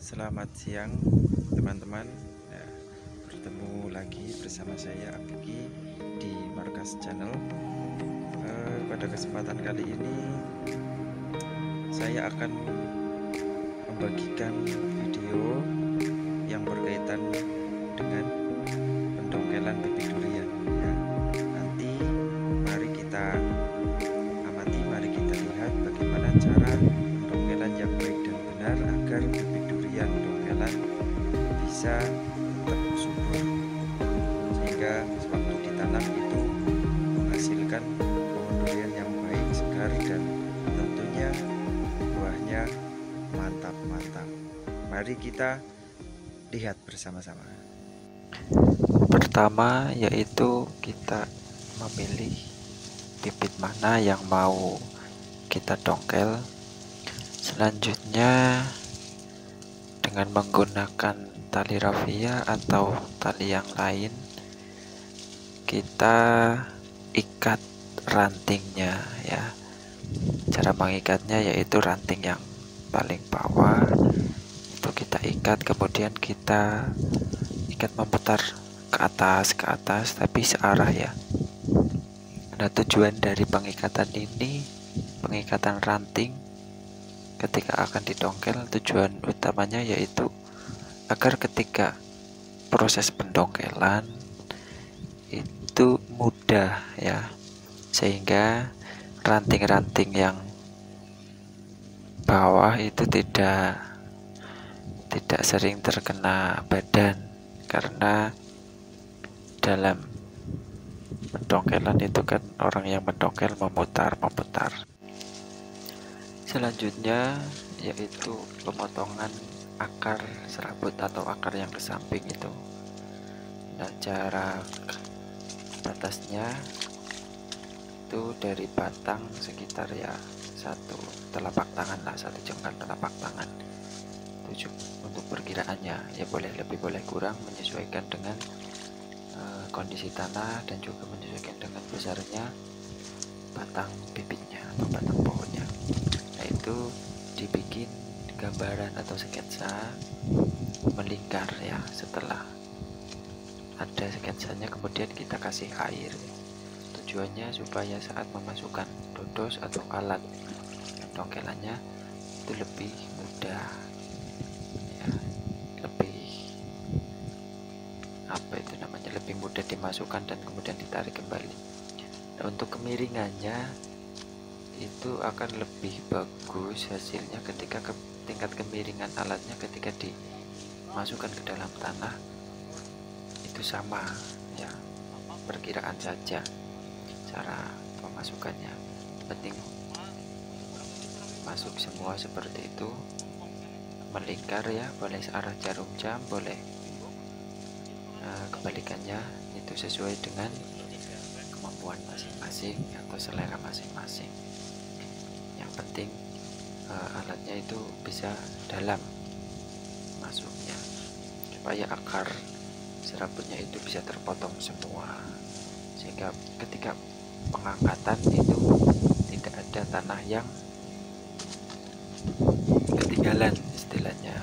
Selamat siang teman-teman. Nah, bertemu lagi bersama saya Abiki di Markas Channel. Pada kesempatan kali ini saya akan membagikan video yang berkaitan dengan pendongkelan bibit durian ya. Nanti mari kita amati, mari kita lihat bagaimana cara pendongkelan yang baik dan benar agar bibit durian dongkelan bisa tetap subur, sehingga sewaktu ditanam itu menghasilkan pohon durian yang baik, segar, dan tentunya buahnya mantap-mantap. Mari kita lihat bersama-sama. Pertama yaitu kita memilih bibit mana yang mau kita dongkel. Selanjutnya dengan menggunakan tali rafia atau tali yang lain, kita ikat rantingnya ya. Cara mengikatnya yaitu ranting yang paling bawah itu kita ikat, kemudian kita ikat memutar ke atas tapi searah ya. Nah, tujuan dari pengikatan ini, pengikatan ranting ketika akan didongkel, tujuan utamanya yaitu agar ketika proses pendongkelan itu mudah ya, sehingga ranting-ranting yang bawah itu tidak sering terkena badan, karena dalam pendongkelan itu kan orang yang mendongkel memutar. Selanjutnya yaitu pemotongan akar serabut atau akar yang ke samping itu. Nah, jarak batasnya itu dari batang sekitar ya satu telapak tangan lah, satu jengkal telapak tangan. Tujuh untuk perkiraannya ya, boleh lebih boleh kurang, menyesuaikan dengan kondisi tanah dan juga menyesuaikan dengan besarnya batang bibitnya atau batang pohonnya. Nah, itu dibikin gambaran atau sketsa melingkar ya. Setelah ada sketsanya, kemudian kita kasih air. Tujuannya supaya saat memasukkan dodos atau alat pendongkelannya itu lebih mudah ya, lebih mudah dimasukkan dan kemudian ditarik kembali. Nah, untuk kemiringannya itu akan lebih bagus hasilnya ketika tingkat kemiringan alatnya ketika dimasukkan ke dalam tanah itu sama ya, perkiraan saja cara pemasukannya. Penting masuk semua seperti itu, melingkar ya, boleh searah jarum jam, boleh kebalikannya, itu sesuai dengan kemampuan masing-masing atau selera masing-masing. Yang penting alatnya itu bisa dalam masuknya, supaya akar serabutnya itu bisa terpotong semua, sehingga ketika pengangkatan itu tidak ada tanah yang ketinggalan istilahnya.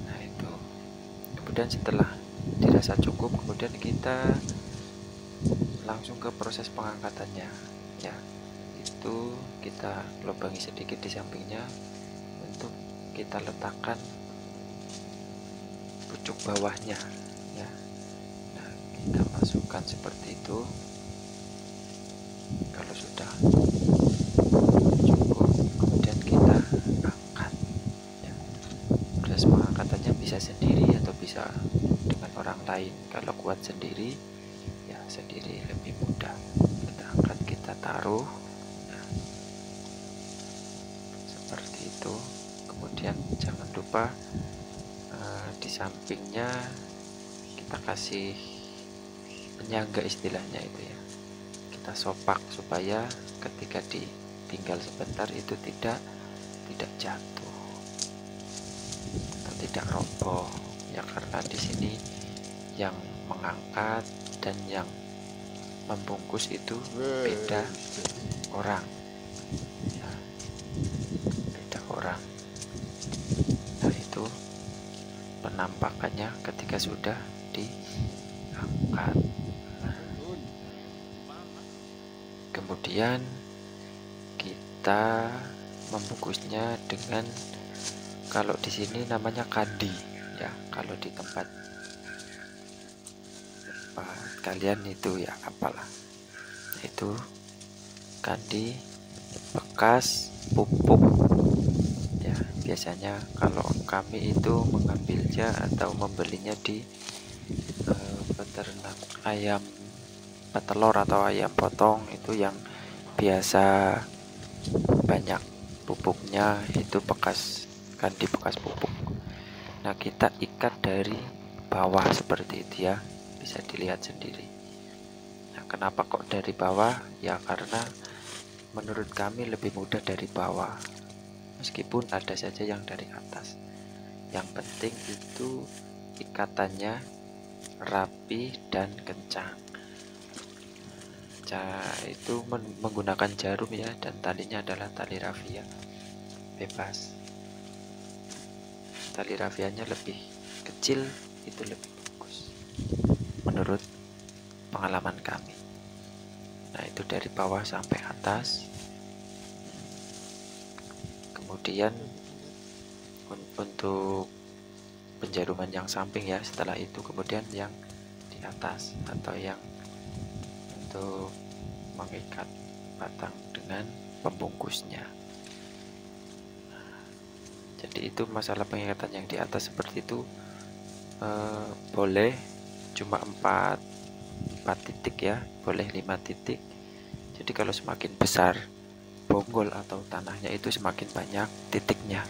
Nah, itu kemudian setelah dirasa cukup, kemudian kita langsung ke proses pengangkatannya ya. Itu kita lubangi sedikit di sampingnya untuk kita letakkan pucuk bawahnya ya. Nah, kita masukkan seperti itu. Kalau sudah cukup, kemudian kita angkat ya. Proses pengangkatannya bisa sendiri atau bisa dengan orang lain. Kalau kuat sendiri ya sendiri lebih mudah. Kita angkat, kita taruh. Nah, seperti itu. Kemudian jangan lupa di sampingnya kita kasih penyangga istilahnya itu ya. Kita sopak supaya ketika ditinggal sebentar itu tidak jatuh atau tidak roboh ya, karena di sini yang mengangkat dan yang membungkus itu beda orang ya, beda orang. penampakannya ketika sudah diangkat. Kemudian kita membungkusnya dengan, kalau di sini namanya kandi ya, kalau di tempat kalian itu ya apalah, itu kandi bekas pupuk ya. Biasanya kalau kami itu mengambilnya atau membelinya di peternak ayam petelur atau ayam potong, itu yang biasa banyak pupuknya, itu bekas kandi bekas pupuk. Nah, kita ikat dari bawah seperti itu ya, bisa dilihat sendiri. Nah, kenapa kok dari bawah? Ya karena menurut kami lebih mudah dari bawah, meskipun ada saja yang dari atas. Yang penting itu ikatannya rapi dan kencang. Itu menggunakan jarum ya, dan talinya adalah tali rafia bebas. Tali rafianya lebih kecil itu lebih bagus menurut pengalaman kami. Nah, itu dari bawah sampai atas. Kemudian untuk penjaruman yang samping ya, setelah itu kemudian yang di atas atau yang untuk mengikat batang dengan pembungkusnya. Jadi itu masalah pengikatan yang di atas seperti itu, boleh cuma 4 titik ya, boleh 5 titik. Jadi kalau semakin besar bonggol atau tanahnya itu semakin banyak titiknya,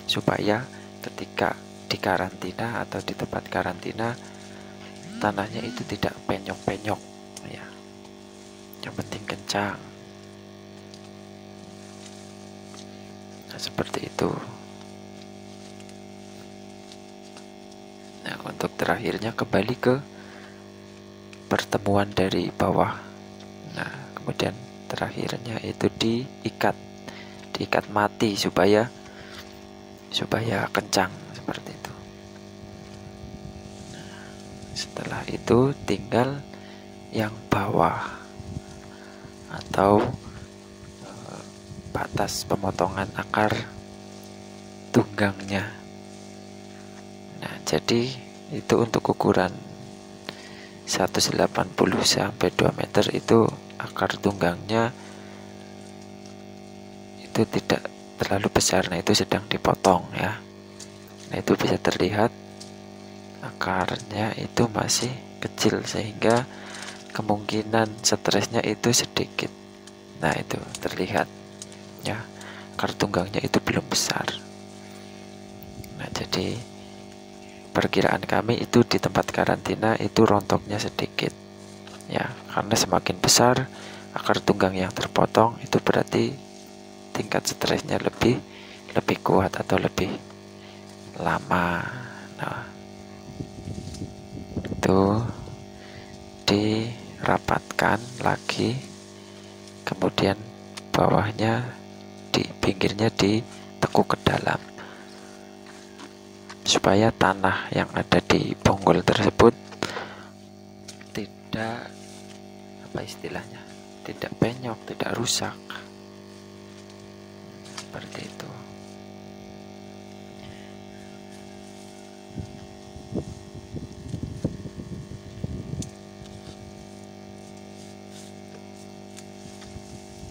supaya ketika di karantina atau di tempat karantina tanahnya itu tidak penyok-penyok ya. Yang penting kencang. Nah, seperti itu. Nah, untuk terakhirnya kembali ke pertemuan dari bawah. Nah, kemudian terakhirnya itu diikat mati supaya kencang seperti itu. Nah, setelah itu tinggal yang bawah atau batas pemotongan akar tunggangnya. Nah, jadi itu untuk ukuran 180 sampai 2 meter itu akar tunggangnya itu tidak terlalu besar. Nah, itu sedang dipotong ya. Nah, itu bisa terlihat akarnya itu masih kecil sehingga kemungkinan stresnya itu sedikit. Nah, itu terlihat ya, akar tunggangnya itu belum besar. Nah, jadi perkiraan kami itu di tempat karantina itu rontoknya sedikit ya, karena semakin besar akar tunggang yang terpotong itu berarti tingkat stresnya lebih kuat atau lebih lama. Nah, itu dirapatkan lagi, kemudian bawahnya di pinggirnya ditekuk ke dalam supaya tanah yang ada di bonggol tersebut tidak, apa istilahnya, tidak penyok, tidak rusak seperti itu.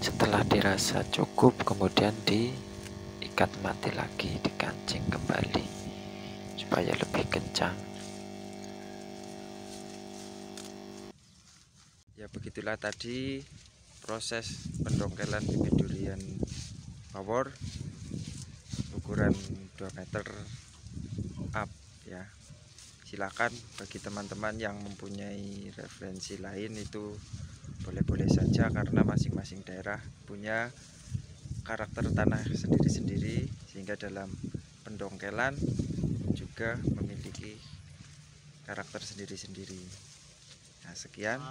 Setelah dirasa cukup kemudian diikat mati lagi, dikancing kembali supaya lebih kencang. Ya, begitulah tadi proses pendongkelan bibit durian bawor ukuran 2 meter up ya. Silakan bagi teman-teman yang mempunyai referensi lain itu boleh-boleh saja, karena masing-masing daerah punya karakter tanah sendiri-sendiri, sehingga dalam pendongkelan juga memiliki karakter sendiri-sendiri. Nah, sekian.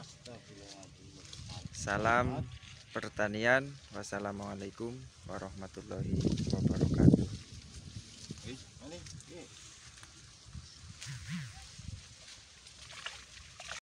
Salam pertanian. Wassalamualaikum warahmatullahi wabarakatuh.